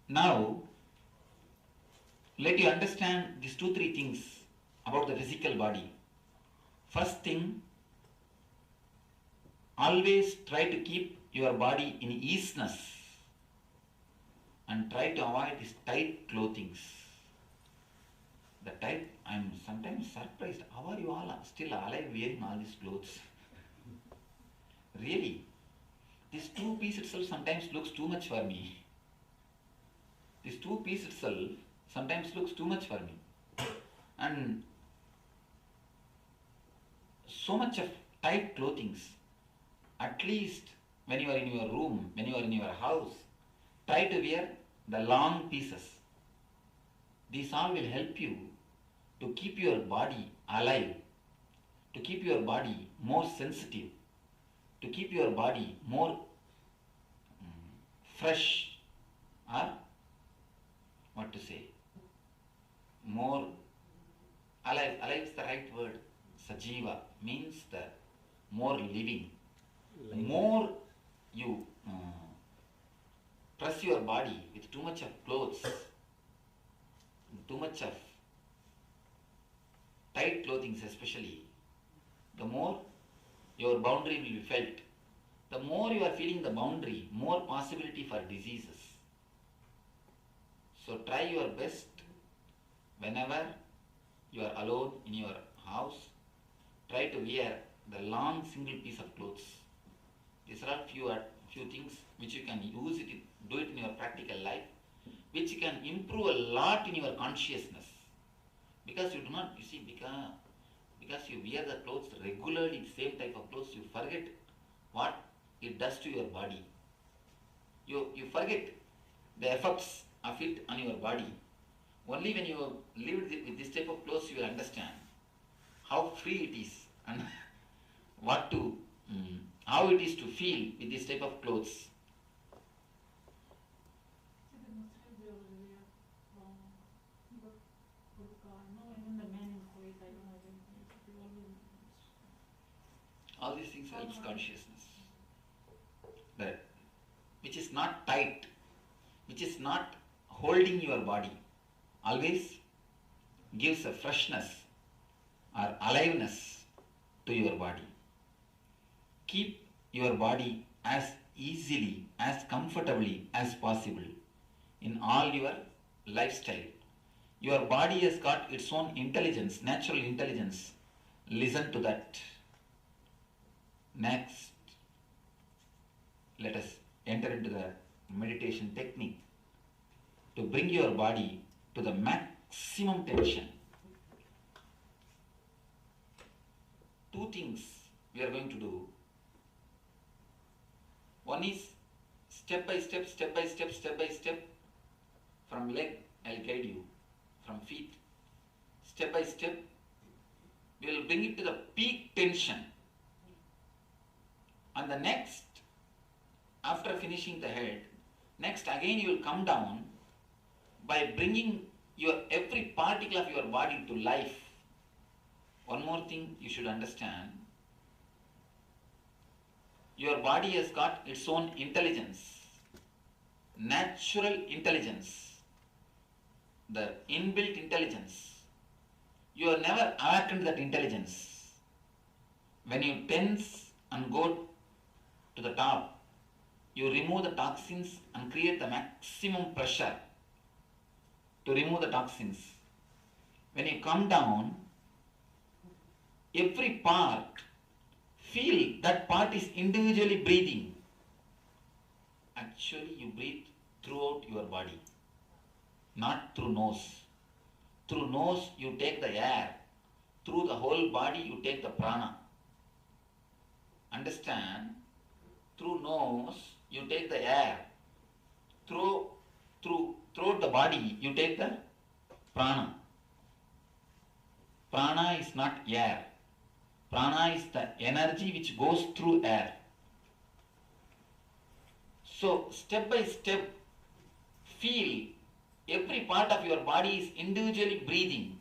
Now, let you understand these two, three things about the physical body. First thing, always try to keep your body in easiness and try to avoid these tight clothings. The tight, I'm sometimes surprised, how are you all still alive wearing all these clothes? Really, this two-piece itself sometimes looks too much for me. This two-piece itself sometimes looks too much for me. And so much of tight clothings, at least when you are in your room, when you are in your house, try to wear the long pieces. These all will help you to keep your body alive, to keep your body more sensitive, to keep your body more fresh, or what to say, more alive. Alive is the right word. Sajiva means the more living. More you press your body with too much of clothes, too much of tight clothing especially, the more your boundary will be felt. The more you are feeling the boundary, more possibility for diseases. So try your best whenever you are alone in your house, try to wear the long single piece of clothes. These are few things which you can use it, do it in your practical life, which can improve a lot in your consciousness. Because you do not, you see, because you wear the clothes regularly, the same type of clothes, you forget what it does to your body. You forget the effects of it on your body. Only when you live with this type of clothes, you will understand how free it is and how it is to feel with this type of clothes. All these things helps consciousness. That which is not tight, which is not holding your body, always gives a freshness or aliveness to your body. Keep your body as easily, as comfortably as possible in all your lifestyle. Your body has got its own intelligence, natural intelligence. Listen to that. Next, let us enter into the meditation technique to bring your body to the maximum tension. Two things we are going to do. One is step by step, step by step, step by step. From leg, I'll guide you. From feet, step by step, we will bring it to the peak tension. And the next, after finishing the head, next again you will come down by bringing your every particle of your body to life. One more thing you should understand. Your body has got its own intelligence, natural intelligence, the inbuilt intelligence. You have never awakened that intelligence. When you tense and go to the top, you remove the toxins and create the maximum pressure to remove the toxins. When you come down, every part, feel that part is individually breathing. Actually, you breathe throughout your body, not through nose. Through nose, you take the air. Through the whole body, you take the prana. Understand? Through nose, you take the air. Throughout the body, you take the prana. Prana is not air. Prana is the energy which goes through air. So, step by step, feel every part of your body is individually breathing.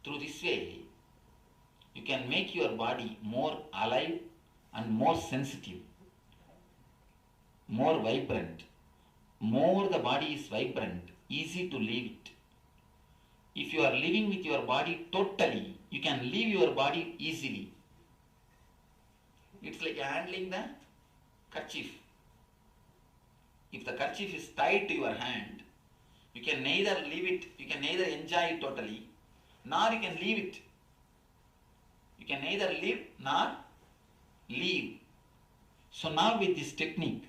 Through this way, you can make your body more alive and more sensitive, more vibrant, more the body is vibrant, easy to leave it. If you are living with your body totally, you can leave your body easily. It's like handling the kerchief. If the kerchief is tied to your hand, you can neither leave it, you can neither enjoy it totally, nor you can leave it. You can neither live nor leave. So now with this technique,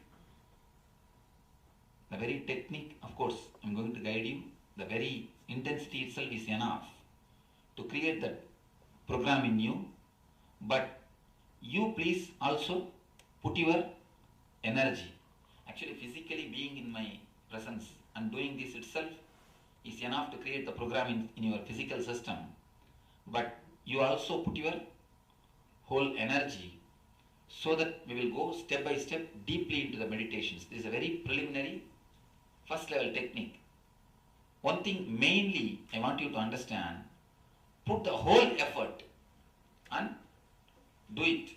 the very technique, of course, I am going to guide you. The very intensity itself is enough to create that program in you. But you please also put your energy. Actually, physically being in my presence and doing this itself is enough to create the program in your physical system. But you also put your whole energy so that we will go step by step deeply into the meditations. This is a very preliminary first level technique. One thing mainly I want you to understand, put the whole effort and do it.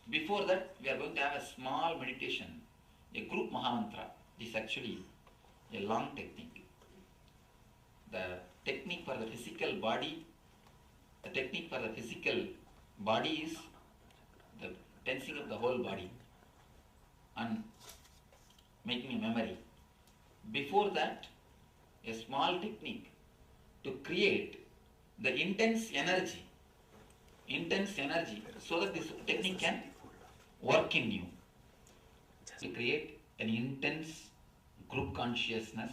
Before that, we are going to have a small meditation, a group Mahamantra. This is actually a long technique. The technique for the physical body, is the tensing of the whole body and making a memory. Before that, a small technique to create the intense energy so that this technique can work in you. To create an intense group consciousness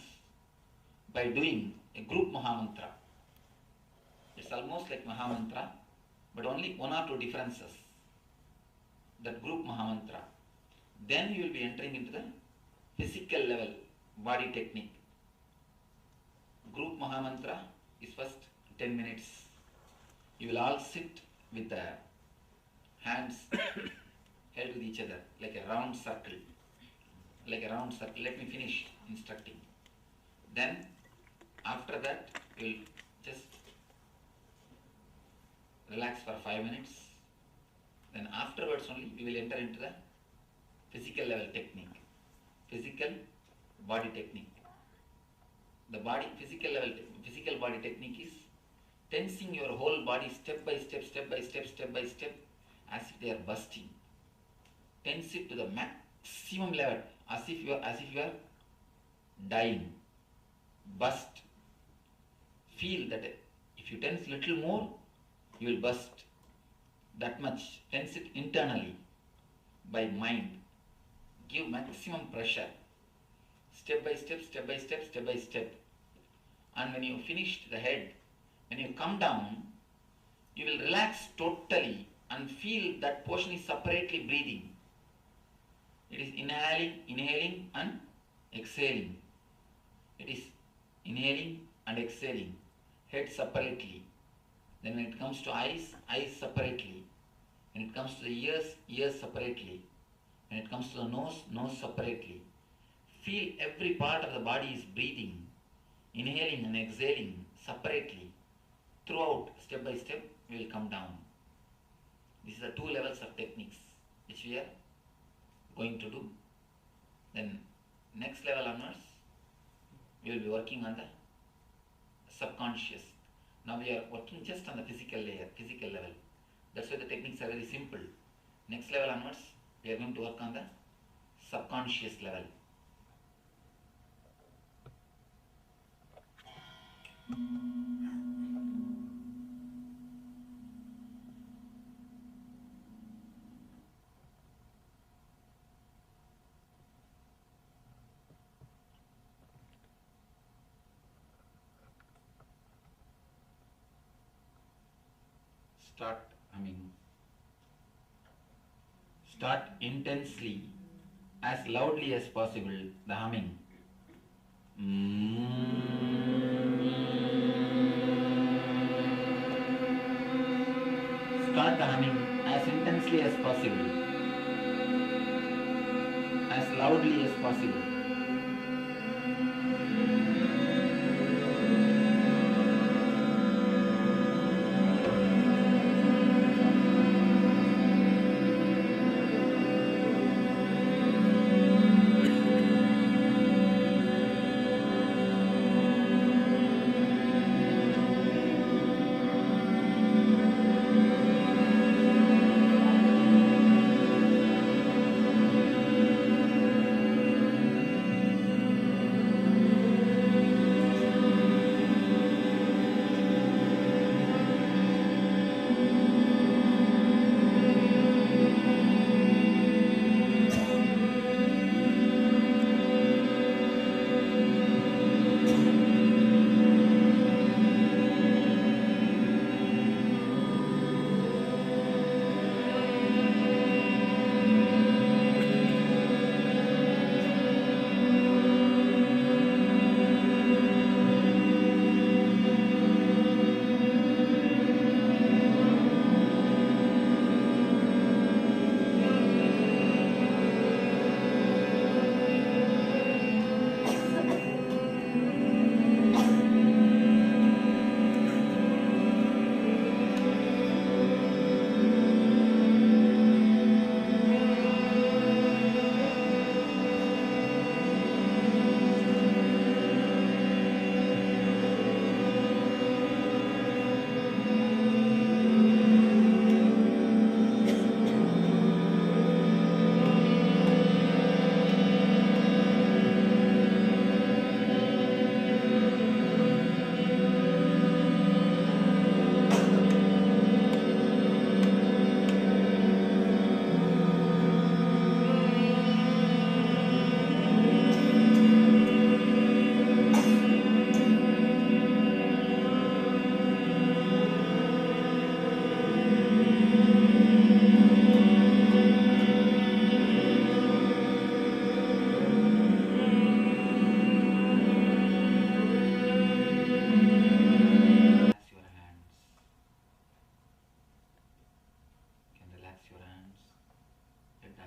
by doing a group Mahamantra. It's almost like Mahamantra, but only one or two differences. That group Mahamantra. Then you will be entering into the physical level body technique. Group Mahamantra is first 10 minutes. You will all sit with the hands held with each other like a round circle. Let me finish instructing. Then after that you will just relax for 5 minutes. Then afterwards only we will enter into the physical level technique. Physical body technique. The physical body technique is tensing your whole body step by step, as if they are bursting. Tense it to the maximum level, as if you are dying. Burst. Feel that if you tense little more, you will burst. That much. Tense it internally by mind. Give maximum pressure. Step by step. And when you finish the head, when you come down, you will relax totally and feel that portion is separately breathing. It is inhaling and exhaling. It is inhaling and exhaling. Head separately. Then when it comes to eyes separately. When it comes to the ears separately. When it comes to the nose separately. Feel every part of the body is breathing, inhaling and exhaling separately. Throughout, step by step, we will come down. These are the 2 levels of techniques which we are going to do. Then next level onwards, we will be working on the subconscious. Now we are working just on the physical level. That's why the techniques are very simple. Next level onwards, we are going to work on the subconscious level. Start humming. Start intensely, as loudly as possible, the humming. Start the humming as intensely as possible, as loudly as possible.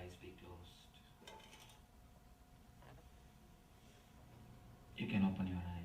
eyes be closed. You can open your eyes.